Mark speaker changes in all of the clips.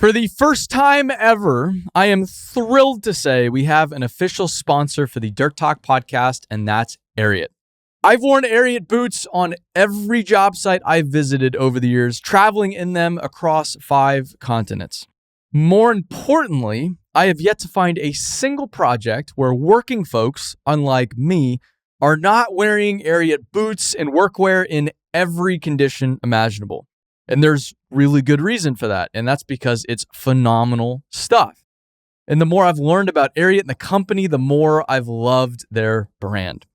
Speaker 1: For the first time ever, I am thrilled to say we have an official sponsor for the Dirt Talk podcast, and that's Ariat. I've worn Ariat boots on every job site I've visited over the years, traveling in them across 5 continents. More importantly, I have yet to find a single project where working folks, unlike me, are not wearing Ariat boots and workwear in every condition imaginable. And there's really good reason for that, and that's because it's phenomenal stuff. And the more I've learned about Ariat and the company, the more I've loved their brand.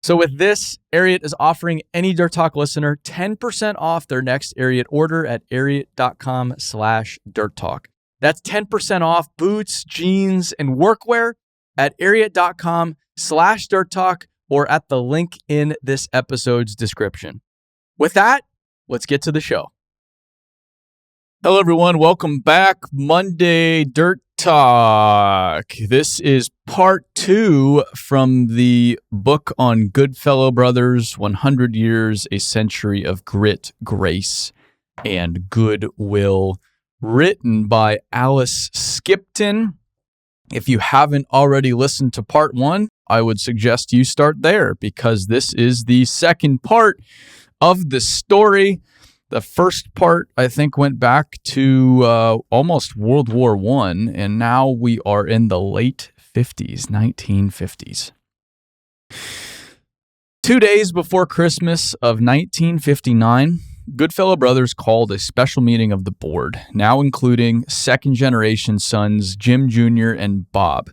Speaker 1: So with this, Ariat is offering any Dirt Talk listener 10% off their next Ariat order at ariat.com/dirttalk. That's 10% off boots, jeans, and workwear at ariat.com/dirttalk or at the link in this episode's description. With that, let's get to the show. Hello, everyone. Welcome back. Monday Dirt Talk. This is part 2 from the book on Goodfellow brothers, 100 Years, a Century of Grit, Grace, and Goodwill, written by Alice Skipton. If you haven't already listened to part 1, I would suggest you start there because this is the second part of the story. The first part, I think, went back to almost World War I, and now we are in the late 50s, 1950s. 2 days before Christmas of 1959, Goodfellow brothers called a special meeting of the board, now including second-generation sons Jim Jr. and Bob.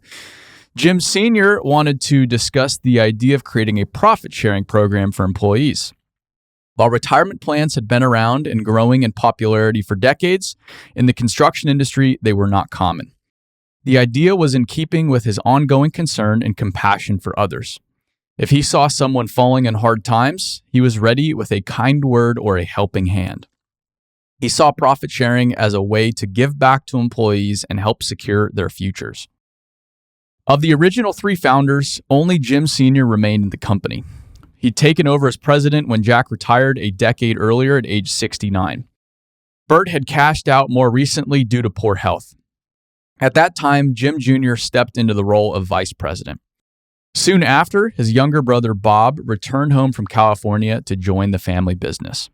Speaker 1: Jim Sr. wanted to discuss the idea of creating a profit-sharing program for employees. While retirement plans had been around and growing in popularity for decades, in the construction industry, they were not common. The idea was in keeping with his ongoing concern and compassion for others. If he saw someone falling in hard times, he was ready with a kind word or a helping hand. He saw profit sharing as a way to give back to employees and help secure their futures. Of the original 3 founders, only Jim Sr. remained in the company. He'd taken over as president when Jack retired a decade earlier at age 69. Bert had cashed out more recently due to poor health. At that time, Jim Jr. stepped into the role of vice president. Soon after, his younger brother Bob returned home from California to join the family business.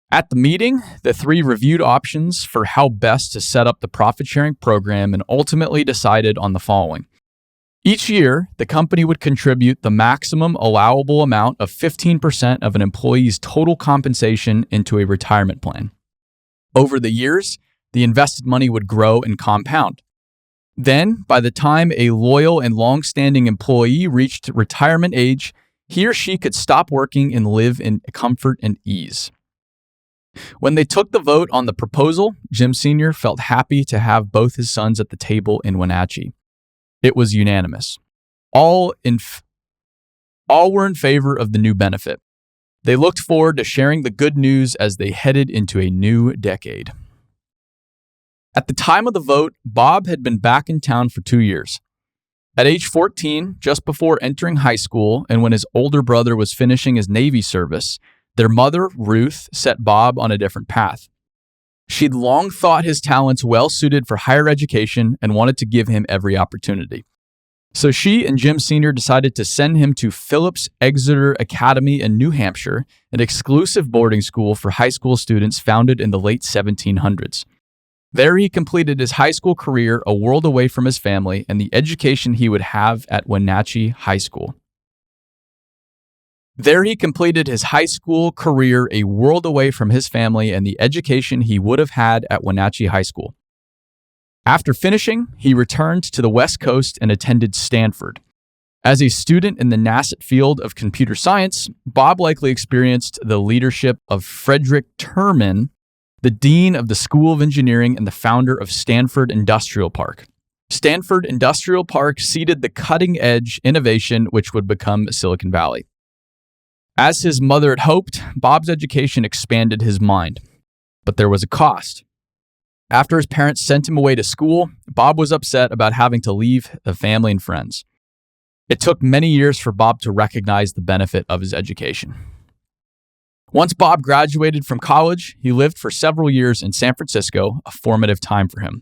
Speaker 1: At the meeting, the 3 reviewed options for how best to set up the profit-sharing program and ultimately decided on the following. Each year, the company would contribute the maximum allowable amount of 15% of an employee's total compensation into a retirement plan. Over the years, the invested money would grow and compound. Then, by the time a loyal and long-standing employee reached retirement age, he or she could stop working and live in comfort and ease. When they took the vote on the proposal, Jim Sr. felt happy to have both his sons at the table in Wenatchee. It was unanimous. All were in favor of the new benefit. They looked forward to sharing the good news as they headed into a new decade. At the time of the vote, Bob had been back in town for 2 years. At age 14, just before entering high school and when his older brother was finishing his Navy service, their mother, Ruth, set Bob on a different path. She'd long thought his talents well suited for higher education and wanted to give him every opportunity. So she and Jim Sr. decided to send him to Phillips Exeter Academy in New Hampshire, an exclusive boarding school for high school students founded in the late 1700s. There he completed his high school career a world away from his family and the education he would have at Wenatchee High School. There he completed his high school career a world away from his family and the education he would have had at Wenatchee High School. After finishing, he returned to the West Coast and attended Stanford. As a student in the nascent field of computer science, Bob likely experienced the leadership of Frederick Terman, the dean of the School of Engineering and the founder of Stanford Industrial Park. Stanford Industrial Park seeded the cutting-edge innovation which would become Silicon Valley. As his mother had hoped, Bob's education expanded his mind. But there was a cost. After his parents sent him away to school, Bob was upset about having to leave the family and friends. It took many years for Bob to recognize the benefit of his education. Once Bob graduated from college, he lived for several years in San Francisco, a formative time for him.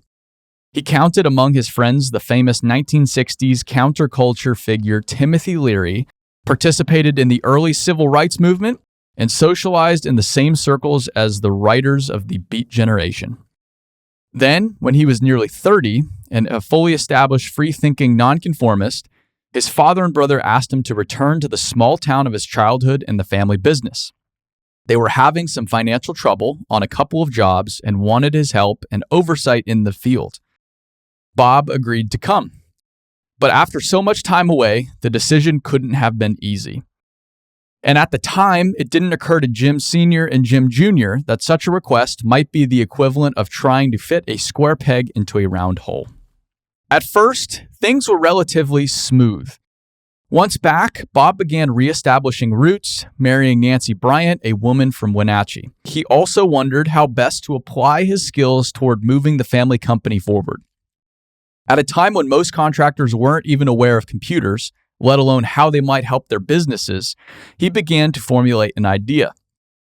Speaker 1: He counted among his friends the famous 1960s counterculture figure Timothy Leary, participated in the early civil rights movement, and socialized in the same circles as the writers of the Beat Generation. Then, when he was nearly 30 and a fully established free-thinking nonconformist, his father and brother asked him to return to the small town of his childhood and the family business. They were having some financial trouble on a couple of jobs and wanted his help and oversight in the field. Bob agreed to come. But after so much time away, the decision couldn't have been easy. And at the time, it didn't occur to Jim Sr. and Jim Jr. that such a request might be the equivalent of trying to fit a square peg into a round hole. At first, things were relatively smooth. Once back, Bob began reestablishing roots, marrying Nancy Bryant, a woman from Wenatchee. He also wondered how best to apply his skills toward moving the family company forward. At a time when most contractors weren't even aware of computers, let alone how they might help their businesses, he began to formulate an idea.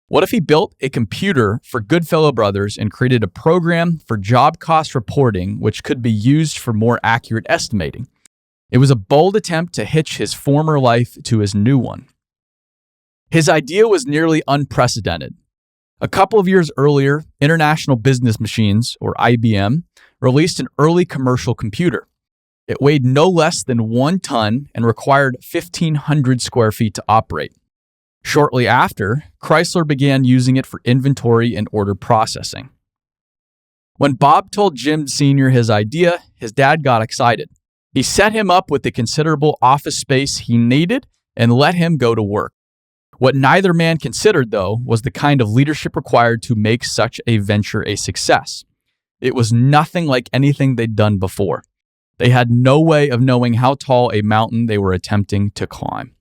Speaker 1: What if he built a computer for Goodfellow brothers and created a program for job cost reporting which could be used for more accurate estimating? It was a bold attempt to hitch his former life to his new one. His idea was nearly unprecedented. A couple of years earlier, International Business Machines, or IBM, released an early commercial computer. It weighed no less than 1 ton and required 1,500 square feet to operate. Shortly after, Chrysler began using it for inventory and order processing. When Bob told Jim Sr. his idea, his dad got excited. He set him up with the considerable office space he needed and let him go to work. What neither man considered, though, was the kind of leadership required to make such a venture a success. It was nothing like anything they'd done before. They had no way of knowing how tall a mountain they were attempting to climb.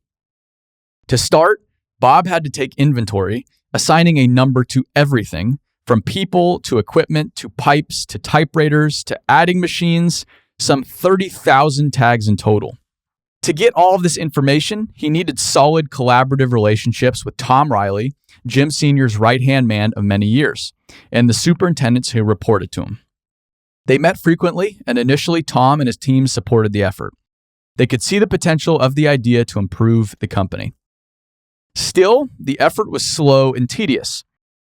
Speaker 1: To start, Bob had to take inventory, assigning a number to everything, from people to equipment to pipes to typewriters to adding machines, some 30,000 tags in total. To get all of this information, he needed solid collaborative relationships with Tom Riley, Jim Sr.'s right-hand man of many years, and the superintendents who reported to him. They met frequently, and initially Tom and his team supported the effort. They could see the potential of the idea to improve the company. Still, the effort was slow and tedious.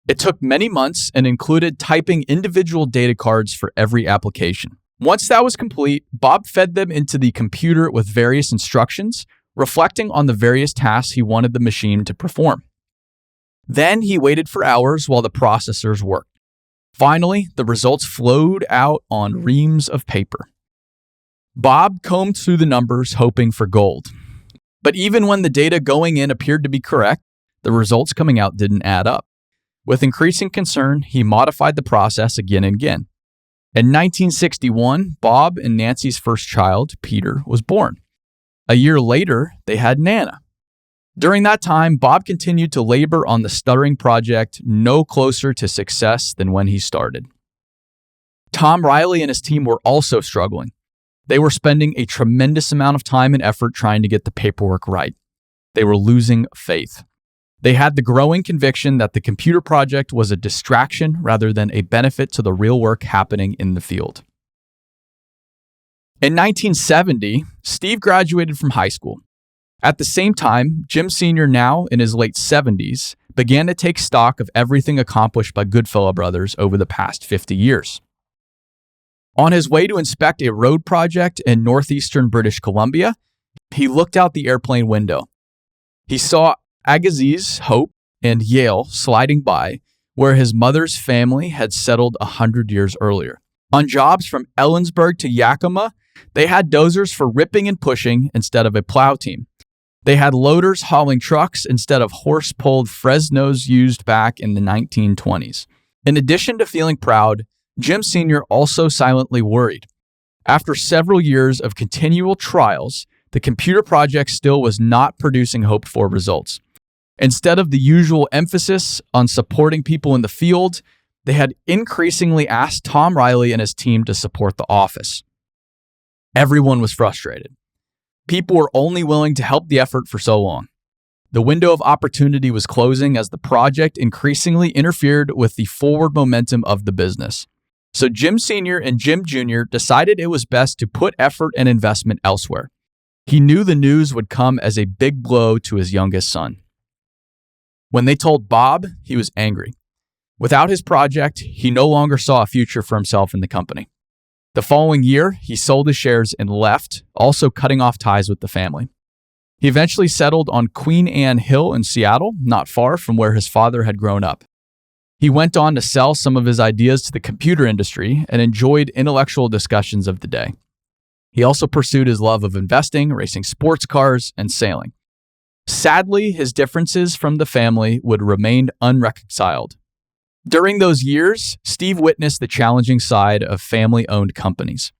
Speaker 1: It took many months and included typing individual data cards for every application. Once that was complete, Bob fed them into the computer with various instructions, reflecting on the various tasks he wanted the machine to perform. Then he waited for hours while the processors worked. Finally, the results flowed out on reams of paper. Bob combed through the numbers, hoping for gold. But even when the data going in appeared to be correct, the results coming out didn't add up. With increasing concern, he modified the process again and again. In 1961, Bob and Nancy's first child, Peter, was born. A year later, they had Nana. During that time, Bob continued to labor on the stuttering project, no closer to success than when he started. Tom Riley and his team were also struggling. They were spending a tremendous amount of time and effort trying to get the paperwork right. They were losing faith. They had the growing conviction that the computer project was a distraction rather than a benefit to the real work happening in the field. In 1970, Steve graduated from high school. At the same time, Jim Sr., now in his late 70s, began to take stock of everything accomplished by Goodfellow brothers over the past 50 years. On his way to inspect a road project in northeastern British Columbia, he looked out the airplane window. He saw Agassiz, Hope, and Yale sliding by, where his mother's family had settled 100 years earlier. On jobs from Ellensburg to Yakima, they had dozers for ripping and pushing instead of a plow team. They had loaders hauling trucks instead of horse-pulled Fresnos used back in the 1920s. In addition to feeling proud, Jim Sr. also silently worried. After several years of continual trials, the computer project still was not producing hoped-for results. Instead of the usual emphasis on supporting people in the field, they had increasingly asked Tom Riley and his team to support the office. Everyone was frustrated. People were only willing to help the effort for so long. The window of opportunity was closing as the project increasingly interfered with the forward momentum of the business. So Jim Sr. and Jim Jr. decided it was best to put effort and investment elsewhere. He knew the news would come as a big blow to his youngest son. When they told Bob, he was angry. Without his project, he no longer saw a future for himself in the company. The following year, he sold his shares and left, also cutting off ties with the family. He eventually settled on Queen Anne Hill in Seattle, not far from where his father had grown up. He went on to sell some of his ideas to the computer industry and enjoyed intellectual discussions of the day. He also pursued his love of investing, racing sports cars, and sailing. Sadly, his differences from the family would remain unreconciled. During those years, Steve witnessed the challenging side of family-owned companies.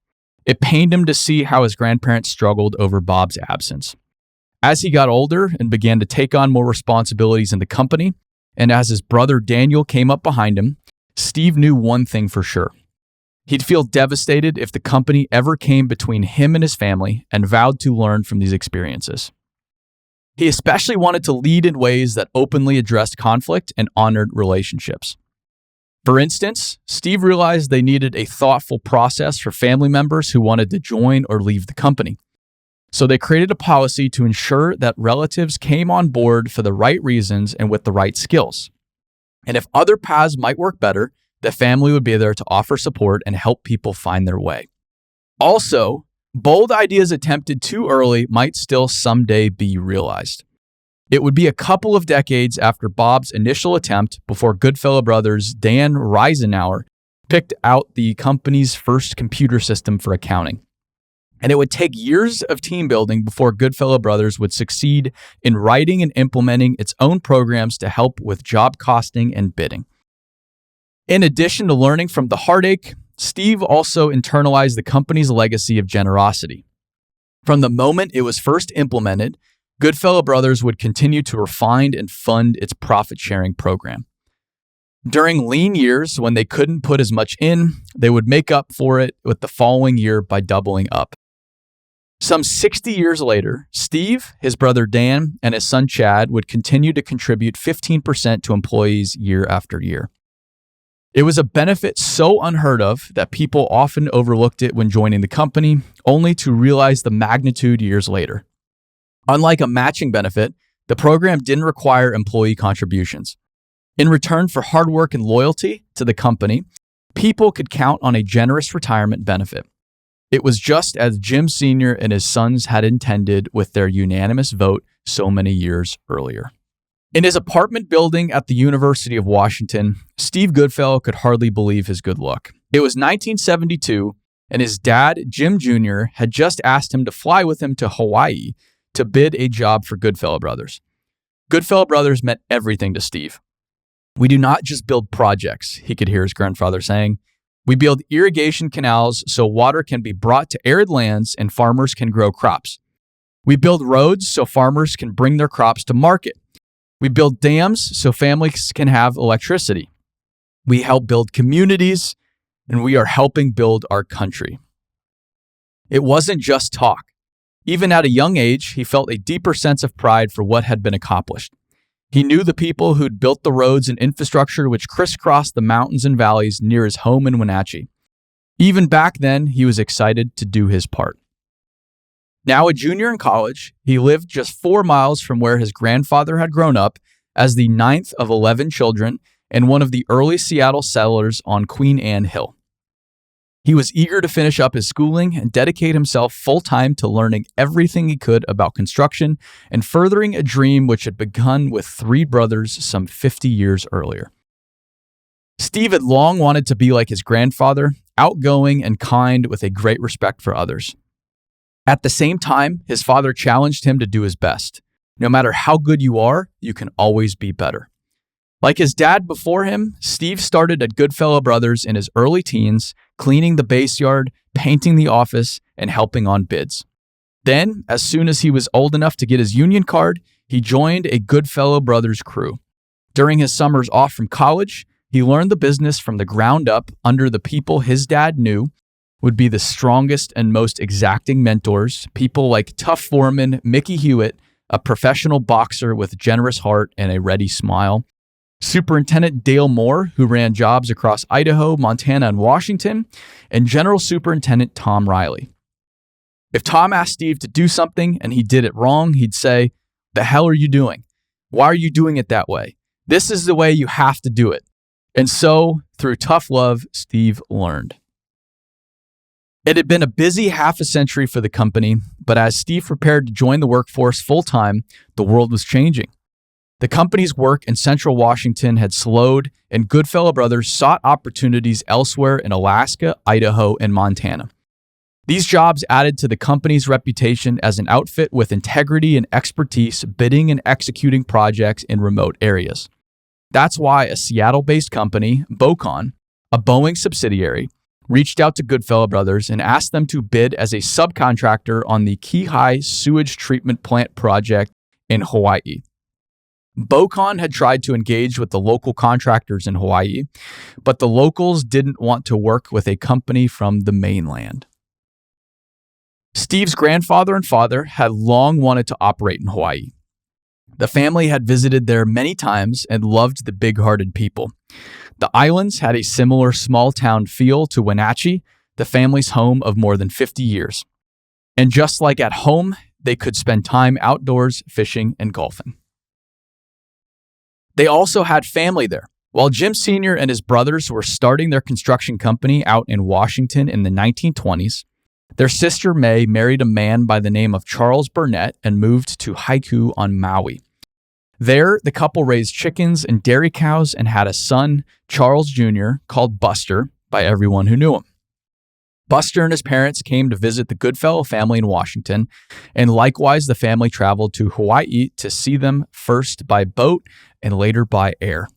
Speaker 1: It pained him to see how his grandparents struggled over Bob's absence. As he got older and began to take on more responsibilities in the company, and as his brother Daniel came up behind him, Steve knew one thing for sure. He'd feel devastated if the company ever came between him and his family, and vowed to learn from these experiences. He especially wanted to lead in ways that openly addressed conflict and honored relationships. For instance, Steve realized they needed a thoughtful process for family members who wanted to join or leave the company. So they created a policy to ensure that relatives came on board for the right reasons and with the right skills. And if other paths might work better, the family would be there to offer support and help people find their way. Also, bold ideas attempted too early might still someday be realized. It would be a couple of decades after Bob's initial attempt before Goodfellow brothers Dan Reisenauer picked out the company's first computer system for accounting. And it would take years of team building before Goodfellow brothers would succeed in writing and implementing its own programs to help with job costing and bidding. In addition to learning from the heartache, Steve also internalized the company's legacy of generosity. From the moment it was first implemented, Goodfellow brothers would continue to refine and fund its profit-sharing program. During lean years, when they couldn't put as much in, they would make up for it with the following year by doubling up. Some 60 years later, Steve, his brother Dan, and his son Chad would continue to contribute 15% to employees year after year. It was a benefit so unheard of that people often overlooked it when joining the company, only to realize the magnitude years later. Unlike a matching benefit, the program didn't require employee contributions. In return for hard work and loyalty to the company, people could count on a generous retirement benefit. It was just as Jim Sr. and his sons had intended with their unanimous vote so many years earlier. In his apartment building at the University of Washington, Steve Goodfellow could hardly believe his good luck. It was 1972, and his dad, Jim Jr., had just asked him to fly with him to Hawaii to bid a job for Goodfellow brothers. Goodfellow brothers meant everything to Steve. "We do not just build projects," he could hear his grandfather saying. "We build irrigation canals so water can be brought to arid lands and farmers can grow crops. We build roads so farmers can bring their crops to market. We build dams so families can have electricity. We help build communities, and we are helping build our country." It wasn't just talk. Even at a young age, he felt a deeper sense of pride for what had been accomplished. He knew the people who'd built the roads and infrastructure which crisscrossed the mountains and valleys near his home in Wenatchee. Even back then, he was excited to do his part. Now a junior in college, he lived just 4 miles from where his grandfather had grown up as the 9th of 11 children and one of the early Seattle settlers on Queen Anne Hill. He was eager to finish up his schooling and dedicate himself full-time to learning everything he could about construction and furthering a dream which had begun with 3 brothers some 50 years earlier. Steve had long wanted to be like his grandfather, outgoing and kind with a great respect for others. At the same time, his father challenged him to do his best. No matter how good you are, you can always be better. Like his dad before him, Steve started at Goodfellow Brothers in his early teens, cleaning the base yard, painting the office, and helping on bids. Then, as soon as he was old enough to get his union card, he joined a Goodfellow Brothers crew. During his summers off from college, he learned the business from the ground up under the people his dad knew would be the strongest and most exacting mentors, people like tough foreman Mickey Hewitt, a professional boxer with a generous heart and a ready smile. Superintendent Dale Moore, who ran jobs across Idaho, Montana, and Washington, and General Superintendent Tom Riley. If Tom asked Steve to do something and he did it wrong, he'd say, "The hell are you doing? Why are you doing it that way? This is the way you have to do it." And so, through tough love, Steve learned. It had been a busy half a century for the company, but as Steve prepared to join the workforce full-time, the world was changing. The company's work in central Washington had slowed, and Goodfellow brothers sought opportunities elsewhere in Alaska, Idaho, and Montana. These jobs added to the company's reputation as an outfit with integrity and expertise bidding and executing projects in remote areas. That's why a Seattle-based company, Bocon, a Boeing subsidiary, reached out to Goodfellow brothers and asked them to bid as a subcontractor on the Kihei sewage treatment plant project in Hawaii. Bocon had tried to engage with the local contractors in Hawaii, but the locals didn't want to work with a company from the mainland. Steve's grandfather and father had long wanted to operate in Hawaii. The family had visited there many times and loved the big-hearted people. The islands had a similar small-town feel to Wenatchee, the family's home of more than 50 years. And just like at home, they could spend time outdoors fishing and golfing. They also had family there. While Jim Sr. and his brothers were starting their construction company out in Washington in the 1920s, their sister May married a man by the name of Charles Burnett and moved to Haiku on Maui. There, the couple raised chickens and dairy cows and had a son, Charles Jr., called Buster by everyone who knew him. Buster and his parents came to visit the Goodfellow family in Washington, and likewise the family traveled to Hawaii to see them first by boat and later by air.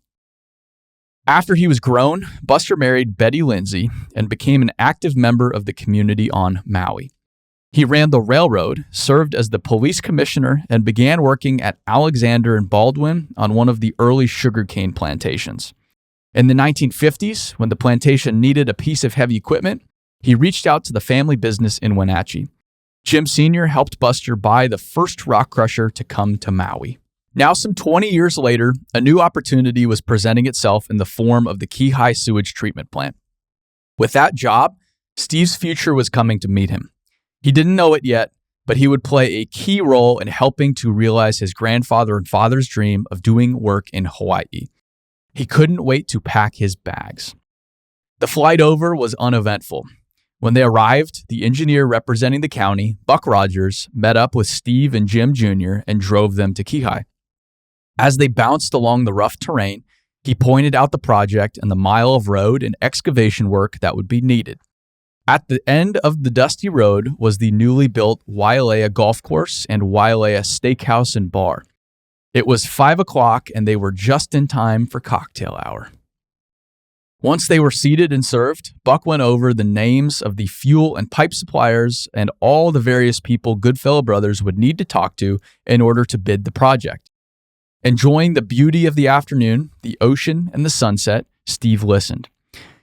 Speaker 1: After he was grown, Buster married Betty Lindsay and became an active member of the community on Maui. He ran the railroad, served as the police commissioner, and began working at Alexander and Baldwin on one of the early sugarcane plantations. In the 1950s, when the plantation needed a piece of heavy equipment, he reached out to the family business in Wenatchee. Jim Sr. helped Buster buy the first rock crusher to come to Maui. Now, some 20 years later, a new opportunity was presenting itself in the form of the Kihei sewage treatment plant. With that job, Steve's future was coming to meet him. He didn't know it yet, but he would play a key role in helping to realize his grandfather and father's dream of doing work in Hawaii. He couldn't wait to pack his bags. The flight over was uneventful. When they arrived, the engineer representing the county, Buck Rogers, met up with Steve and Jim Jr. and drove them to Kihei. As they bounced along the rough terrain, he pointed out the project and the mile of road and excavation work that would be needed. At the end of the dusty road was the newly built Wailea Golf Course and Wailea Steakhouse and Bar. It was 5 o'clock and they were just in time for cocktail hour. Once they were seated and served, Buck went over the names of the fuel and pipe suppliers and all the various people Goodfellow brothers would need to talk to in order to bid the project. Enjoying the beauty of the afternoon, the ocean, and the sunset, Steve listened.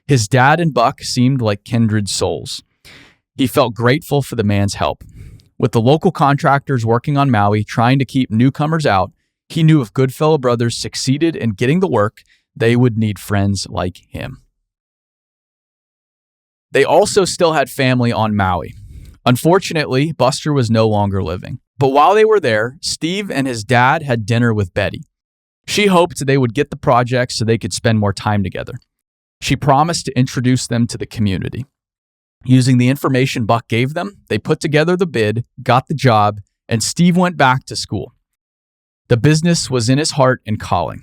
Speaker 1: His dad and Buck seemed like kindred souls. He felt grateful for the man's help. With the local contractors working on Maui trying to keep newcomers out, he knew if Goodfellow brothers succeeded in getting the work, they would need friends like him. They also still had family on Maui. Unfortunately, Buster was no longer living. But while they were there, Steve and his dad had dinner with Betty. She hoped they would get the project so they could spend more time together. She promised to introduce them to the community. Using the information Buck gave them, they put together the bid, got the job, and Steve went back to school. The business was in his heart and calling.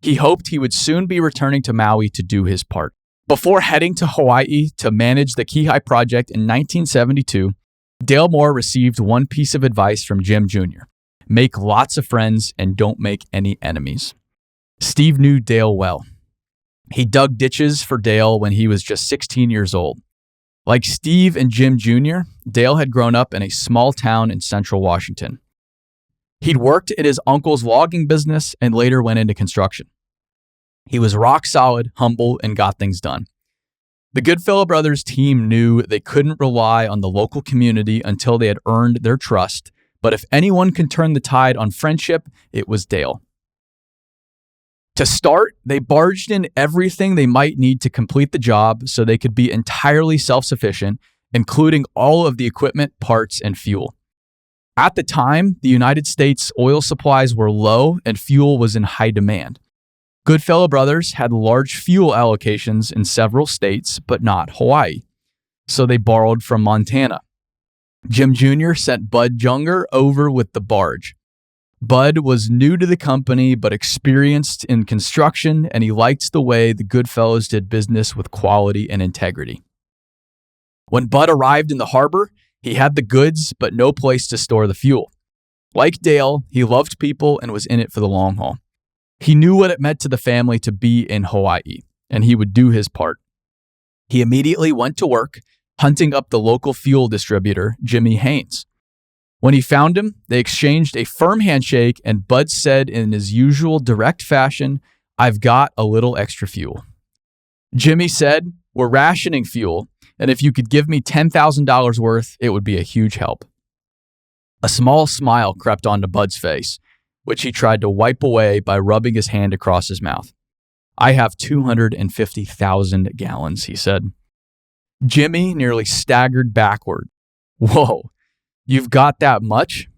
Speaker 1: He hoped he would soon be returning to Maui to do his part. Before heading to Hawaii to manage the Kihei project in 1972, Dale Moore received one piece of advice from Jim Jr. Make lots of friends and don't make any enemies. Steve knew Dale well. He dug ditches for Dale when he was just 16 years old. Like Steve and Jim Jr., Dale had grown up in a small town in central Washington. He'd worked in his uncle's logging business and later went into construction. He was rock solid, humble, and got things done. The Goodfellow brothers team knew they couldn't rely on the local community until they had earned their trust, But if anyone can turn the tide on friendship, it was Dale. To start, they barged in everything they might need to complete the job so they could be entirely self-sufficient, including all of the equipment, parts, and fuel. At the time, the United States oil supplies were low and fuel was in high demand. Goodfellow brothers had large fuel allocations in several states, but not Hawaii. So they borrowed from Montana. Jim Jr. sent Bud Junger over with the barge. Bud was new to the company, but experienced in construction, and he liked the way the Goodfellows did business with quality and integrity. When Bud arrived in the harbor, he had the goods, but no place to store the fuel. Like Dale, he loved people and was in it for the long haul. He knew what it meant to the family to be in Hawaii, and he would do his part. He immediately went to work, hunting up the local fuel distributor, Jimmy Haynes. When he found him, they exchanged a firm handshake, and Bud said in his usual direct fashion, "I've got a little extra fuel." Jimmy said, "We're rationing fuel, and if you could give me $10,000 worth, it would be a huge help." A small smile crept onto Bud's face, which he tried to wipe away by rubbing his hand across his mouth. "I have 250,000 gallons, he said. Jimmy nearly staggered backward. "Whoa, you've got that much?"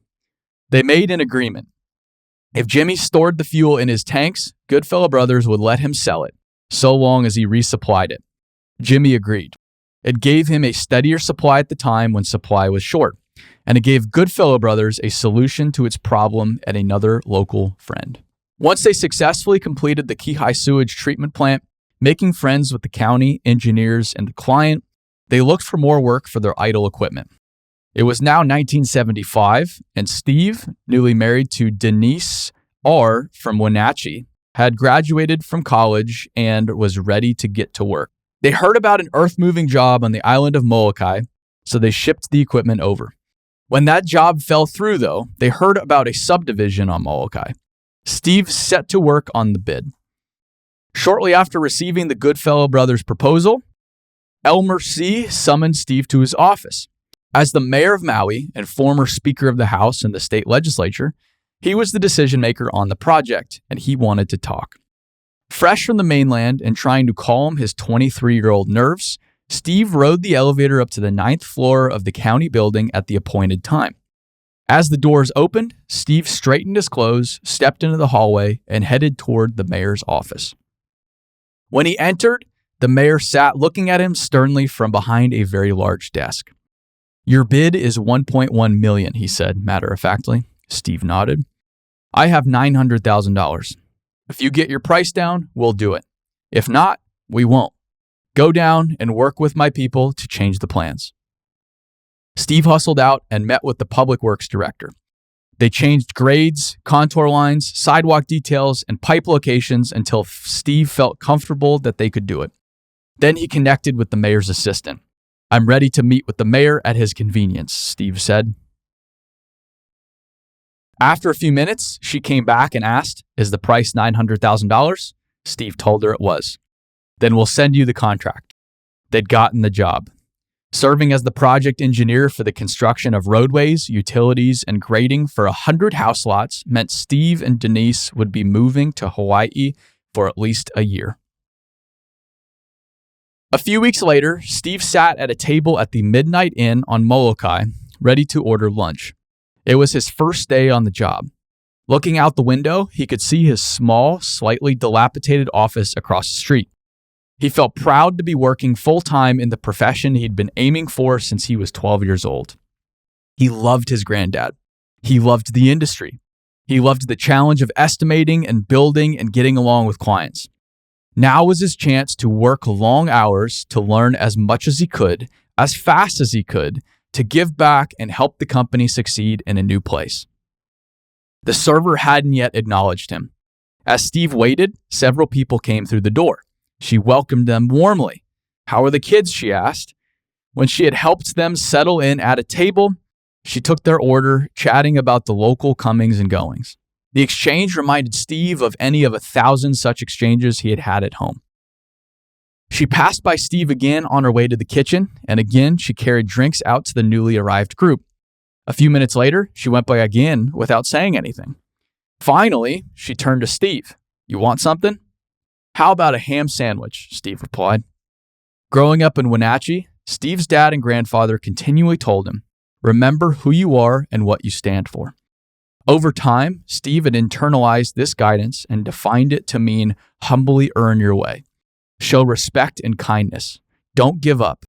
Speaker 1: They made an agreement. If Jimmy stored the fuel in his tanks, Goodfellow brothers would let him sell it, so long as he resupplied it. Jimmy agreed. It gave him a steadier supply at the time when supply was short, and it gave Goodfellow brothers a solution to its problem at another local friend. Once they successfully completed the Kihei sewage treatment plant, making friends with the county, engineers, and the client, they looked for more work for their idle equipment. It was now 1975, and Steve, newly married to Denise R. from Wenatchee, had graduated from college and was ready to get to work. They heard about an earth-moving job on the island of Molokai, so they shipped the equipment over. When that job fell through, though, they heard about a subdivision on Molokai. Steve set to work on the bid. Shortly after receiving the Goodfellow brothers' proposal, Elmer C. summoned Steve to his office. As the mayor of Maui and former Speaker of the House in the state legislature, he was the decision maker on the project, and he wanted to talk. Fresh from the mainland and trying to calm his 23-year-old nerves, Steve rode the elevator up to the 9th floor of the county building at the appointed time. As the doors opened, Steve straightened his clothes, stepped into the hallway, and headed toward the mayor's office. When he entered, the mayor sat looking at him sternly from behind a very large desk. "Your bid is $1.1 million, he said, matter-of-factly. Steve nodded. "I have $900,000. If you get your price down, we'll do it. If not, we won't. Go down and work with my people to change the plans." Steve hustled out and met with the public works director. They changed grades, contour lines, sidewalk details, and pipe locations until Steve felt comfortable that they could do it. Then he connected with the mayor's assistant. "I'm ready to meet with the mayor at his convenience," Steve said. After a few minutes, she came back and asked, "Is the price $900,000? Steve told her it was. "Then we'll send you the contract." They'd gotten the job. Serving as the project engineer for the construction of roadways, utilities, and grading for 100 house lots meant Steve and Denise would be moving to Hawaii for at least a year. A few weeks later, Steve sat at a table at the Midnight Inn on Molokai, ready to order lunch. It was his first day on the job. Looking out the window, he could see his small, slightly dilapidated office across the street. He felt proud to be working full-time in the profession he'd been aiming for since he was 12 years old. He loved his granddad. He loved the industry. He loved the challenge of estimating and building and getting along with clients. Now was his chance to work long hours, to learn as much as he could, as fast as he could, to give back and help the company succeed in a new place. The server hadn't yet acknowledged him. As Steve waited, several people came through the door. She welcomed them warmly. "How are the kids?" she asked. When she had helped them settle in at a table, she took their order, chatting about the local comings and goings. The exchange reminded Steve of any of 1,000 such exchanges he had had at home. She passed by Steve again on her way to the kitchen, and again she carried drinks out to the newly arrived group. A few minutes later, she went by again without saying anything. Finally, she turned to Steve. "You want something?" "How about a ham sandwich?" Steve replied. Growing up in Wenatchee, Steve's dad and grandfather continually told him, "Remember who you are and what you stand for." Over time, Steve had internalized this guidance and defined it to mean humbly earn your way. Show respect and kindness. Don't give up.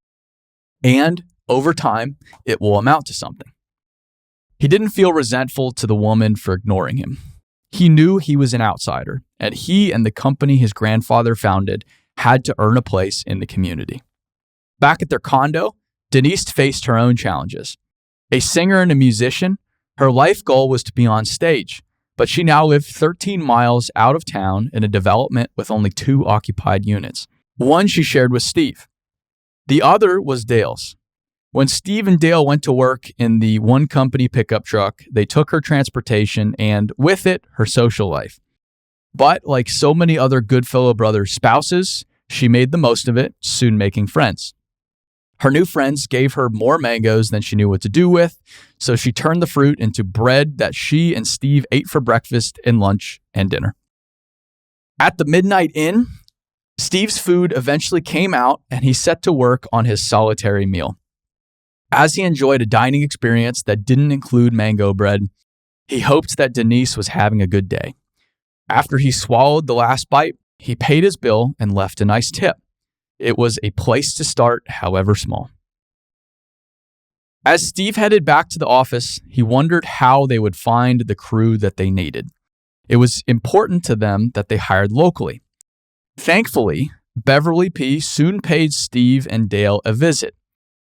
Speaker 1: And over time, it will amount to something. He didn't feel resentful to the woman for ignoring him. He knew he was an outsider, and he and the company his grandfather founded had to earn a place in the community. Back at their condo, Denise faced her own challenges. A singer and a musician, her life goal was to be on stage, but she now lived 13 miles out of town in a development with only 2 occupied units. One she shared with Steve. The other was Dale's. When Steve and Dale went to work in the one company pickup truck, they took her transportation and, with it, her social life. But like so many other Goodfellow brothers' spouses, she made the most of it, soon making friends. Her new friends gave her more mangoes than she knew what to do with, so she turned the fruit into bread that she and Steve ate for breakfast and lunch and dinner. At the Midnight Inn, Steve's food eventually came out and he set to work on his solitary meal. As he enjoyed a dining experience that didn't include mango bread, he hoped that Denise was having a good day. After he swallowed the last bite, he paid his bill and left a nice tip. It was a place to start, however small. As Steve headed back to the office, he wondered how they would find the crew that they needed. It was important to them that they hired locally. Thankfully, Beverly P. soon paid Steve and Dale a visit.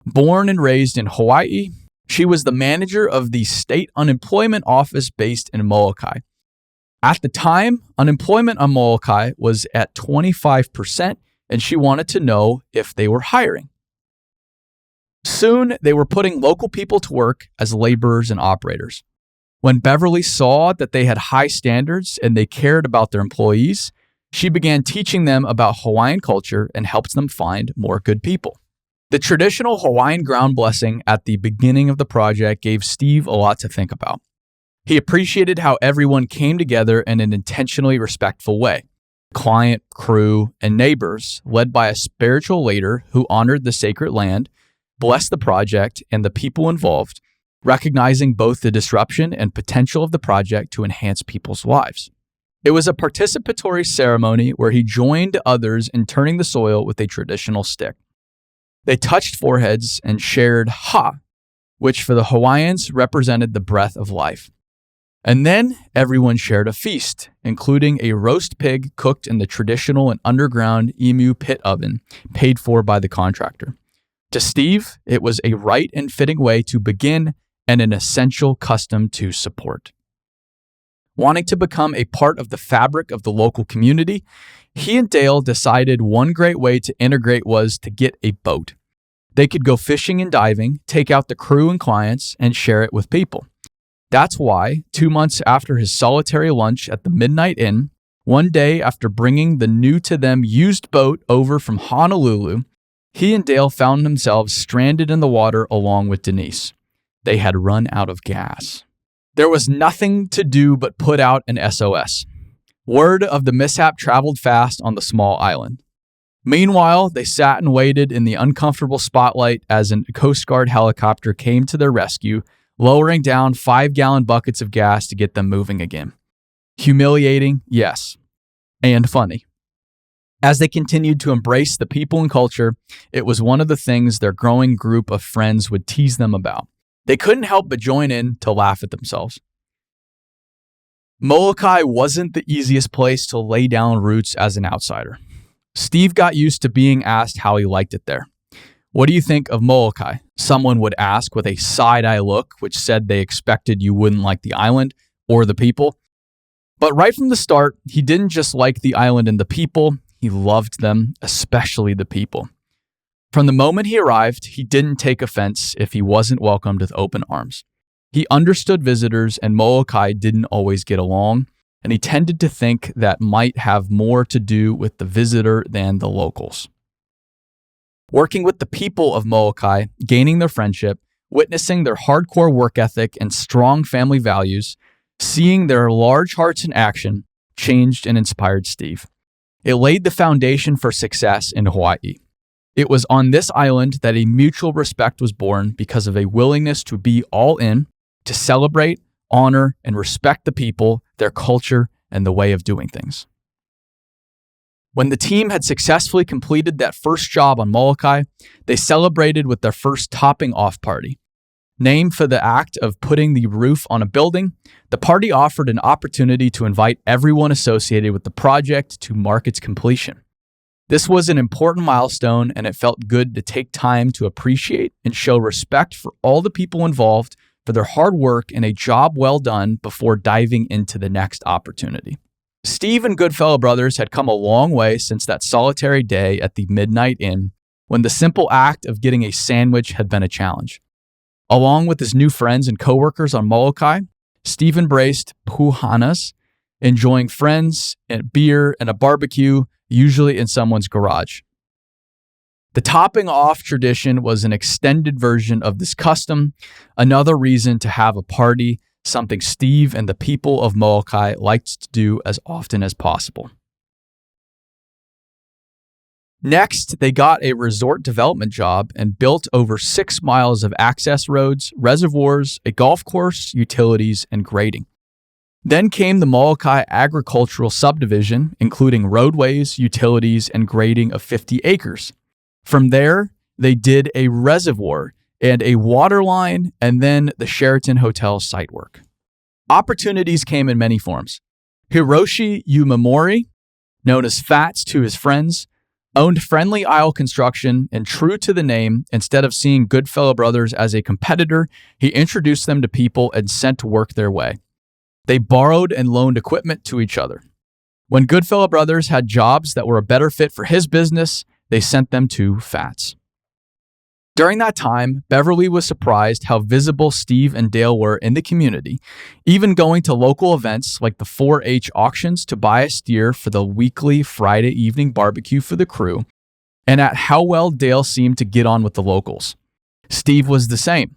Speaker 1: Born and raised in Hawaii, she was the manager of the state unemployment office based in Molokai. At the time, unemployment on Molokai was at 25%, and she wanted to know if they were hiring. Soon, they were putting local people to work as laborers and operators. When Beverly saw that they had high standards and they cared about their employees, she began teaching them about Hawaiian culture and helped them find more good people. The traditional Hawaiian ground blessing at the beginning of the project gave Steve a lot to think about. He appreciated how everyone came together in an intentionally respectful way. Client, crew, and neighbors, led by a spiritual leader who honored the sacred land, blessed the project and the people involved, recognizing both the disruption and potential of the project to enhance people's lives. It was a participatory ceremony where he joined others in turning the soil with a traditional stick. They touched foreheads and shared ha, which for the Hawaiians represented the breath of life. And then everyone shared a feast, including a roast pig cooked in the traditional and underground emu pit oven, paid for by the contractor. To Steve, it was a right and fitting way to begin and an essential custom to support. Wanting to become a part of the fabric of the local community, he and Dale decided one great way to integrate was to get a boat. They could go fishing and diving, take out the crew and clients, and share it with people. That's why, 2 months after his solitary lunch at the Midnight Inn, one day after bringing the new-to-them used boat over from Honolulu, he and Dale found themselves stranded in the water along with Denise. They had run out of gas. There was nothing to do but put out an SOS. Word of the mishap traveled fast on the small island. Meanwhile, they sat and waited in the uncomfortable spotlight as a Coast Guard helicopter came to their rescue, lowering down 5-gallon buckets of gas to get them moving again. Humiliating, yes, and funny. As they continued to embrace the people and culture, it was one of the things their growing group of friends would tease them about. They couldn't help but join in to laugh at themselves. Molokai wasn't the easiest place to lay down roots as an outsider. Steve got used to being asked how he liked it there. "What do you think of Molokai?" someone would ask with a side-eye look, which said they expected you wouldn't like the island or the people. But right from the start, he didn't just like the island and the people, he loved them, especially the people. From the moment he arrived, he didn't take offense if he wasn't welcomed with open arms. He understood visitors and Molokai didn't always get along, and he tended to think that might have more to do with the visitor than the locals. Working with the people of Molokai, gaining their friendship, witnessing their hardcore work ethic and strong family values, seeing their large hearts in action, changed and inspired Steve. It laid the foundation for success in Hawaii. It was on this island that a mutual respect was born because of a willingness to be all in, to celebrate, honor, and respect the people, their culture, and the way of doing things. When the team had successfully completed that first job on Molokai, they celebrated with their first topping off party. Named for the act of putting the roof on a building, the party offered an opportunity to invite everyone associated with the project to mark its completion. This was an important milestone, and it felt good to take time to appreciate and show respect for all the people involved for their hard work and a job well done before diving into the next opportunity. Steve and Goodfellow brothers had come a long way since that solitary day at the Midnight Inn, when the simple act of getting a sandwich had been a challenge. Along with his new friends and coworkers on Molokai, Steve embraced puhanas, enjoying friends and beer and a barbecue, usually in someone's garage. The topping off tradition was an extended version of this custom, another reason to have a party, something Steve and the people of Molokai liked to do as often as possible. Next, they got a resort development job and built over 6 miles of access roads, reservoirs, a golf course, utilities, and grading. Then came the Molokai agricultural subdivision, including roadways, utilities, and grading of 50 acres. From there, they did a reservoir and a water line, and then the Sheraton Hotel site work. Opportunities came in many forms. Hiroshi Yumamori, known as Fats to his friends, owned Friendly Isle Construction, and true to the name, instead of seeing Goodfellow brothers as a competitor, he introduced them to people and sent work their way. They borrowed and loaned equipment to each other. When Goodfellow brothers had jobs that were a better fit for his business, they sent them to Fats. During that time, Beverly was surprised how visible Steve and Dale were in the community, even going to local events like the 4-H auctions to buy a steer for the weekly Friday evening barbecue for the crew, and at how well Dale seemed to get on with the locals. Steve was the same.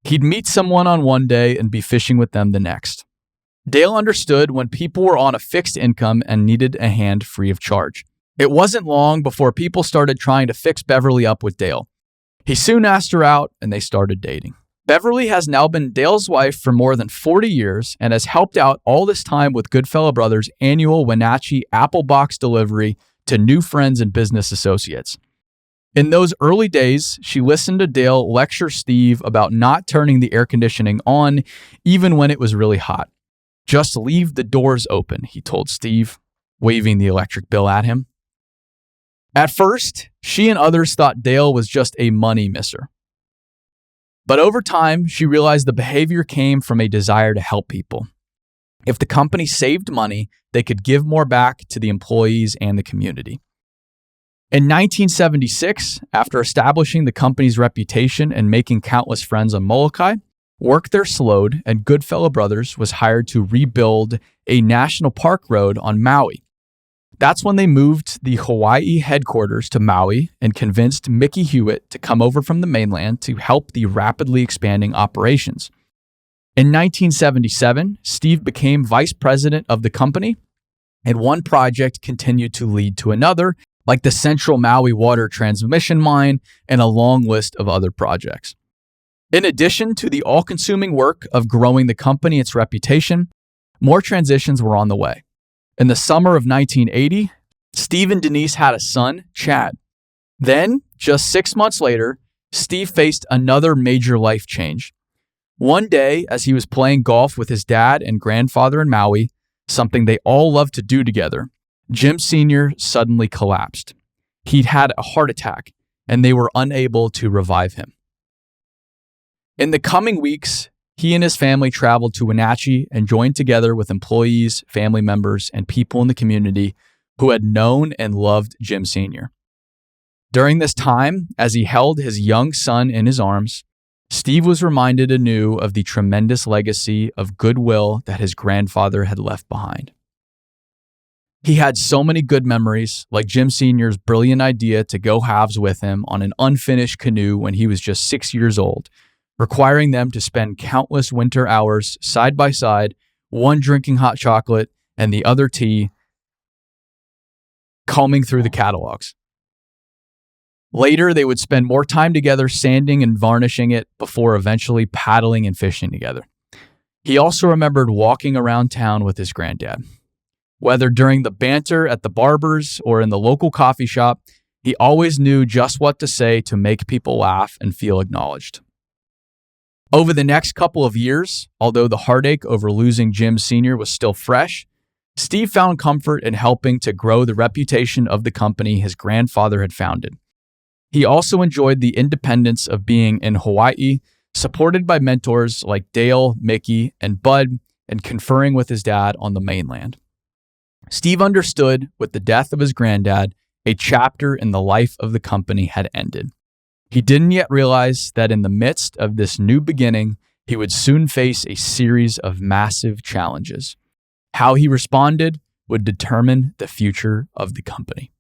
Speaker 1: He'd meet someone on one day and be fishing with them the next. Dale understood when people were on a fixed income and needed a hand free of charge. It wasn't long before people started trying to fix Beverly up with Dale. He soon asked her out, and they started dating. Beverly has now been Dale's wife for more than 40 years and has helped out all this time with Goodfellow Brothers' annual Wenatchee Apple Box delivery to new friends and business associates. In those early days, she listened to Dale lecture Steve about not turning the air conditioning on even when it was really hot. "Just leave the doors open," he told Steve, waving the electric bill at him. At first, she and others thought Dale was just a money misser. But over time, she realized the behavior came from a desire to help people. If the company saved money, they could give more back to the employees and the community. In 1976, after establishing the company's reputation and making countless friends on Molokai, work there slowed, and Goodfellow Brothers was hired to rebuild a national park road on Maui. That's when they moved the Hawaii headquarters to Maui and convinced Mickey Hewitt to come over from the mainland to help the rapidly expanding operations. In 1977, Steve became vice president of the company, and one project continued to lead to another, like the Central Maui Water Transmission Line and a long list of other projects. In addition to the all-consuming work of growing the company and its reputation, more transitions were on the way. In the summer of 1980, Steve and Denise had a son, Chad. Then, just 6 months later, Steve faced another major life change. One day, as he was playing golf with his dad and grandfather in Maui, something they all loved to do together, Jim Sr. suddenly collapsed. He'd had a heart attack, and they were unable to revive him. In the coming weeks, he and his family traveled to Wenatchee and joined together with employees, family members, and people in the community who had known and loved Jim Sr. During this time, as he held his young son in his arms, Steve was reminded anew of the tremendous legacy of goodwill that his grandfather had left behind. He had so many good memories, like Jim Sr.'s brilliant idea to go halves with him on an unfinished canoe when he was just 6 years old, requiring them to spend countless winter hours side by side, one drinking hot chocolate and the other tea, combing through the catalogs. Later, they would spend more time together sanding and varnishing it before eventually paddling and fishing together. He also remembered walking around town with his granddad. Whether during the banter at the barber's or in the local coffee shop, he always knew just what to say to make people laugh and feel acknowledged. Over the next couple of years, although the heartache over losing Jim Sr. was still fresh, Steve found comfort in helping to grow the reputation of the company his grandfather had founded. He also enjoyed the independence of being in Hawaii, supported by mentors like Dale, Mickey, and Bud, and conferring with his dad on the mainland. Steve understood with the death of his granddad, a chapter in the life of the company had ended. He didn't yet realize that in the midst of this new beginning, he would soon face a series of massive challenges. How he responded would determine the future of the company.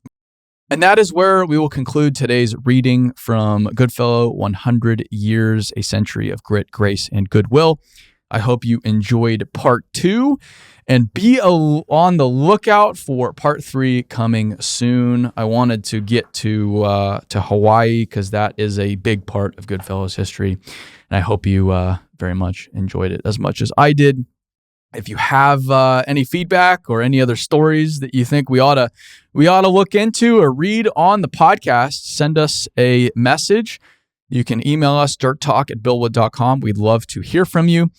Speaker 1: And that is where we will conclude today's reading from Goodfellow, 100 Years, a Century of Grit, Grace, and Goodwill. I hope you enjoyed part 2, and be on the lookout for part 3 coming soon. I wanted to get to Hawaii because that is a big part of Goodfellow's history, and I hope you very much enjoyed it as much as I did. If you have any feedback or any other stories that you think we ought to look into or read on the podcast, send us a message. You can email us dirttalk@billwood.com. We'd love to hear from you.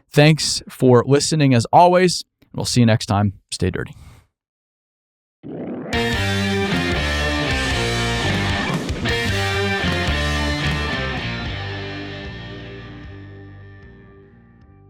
Speaker 1: Thanks for listening as always. We'll see you next time. Stay dirty.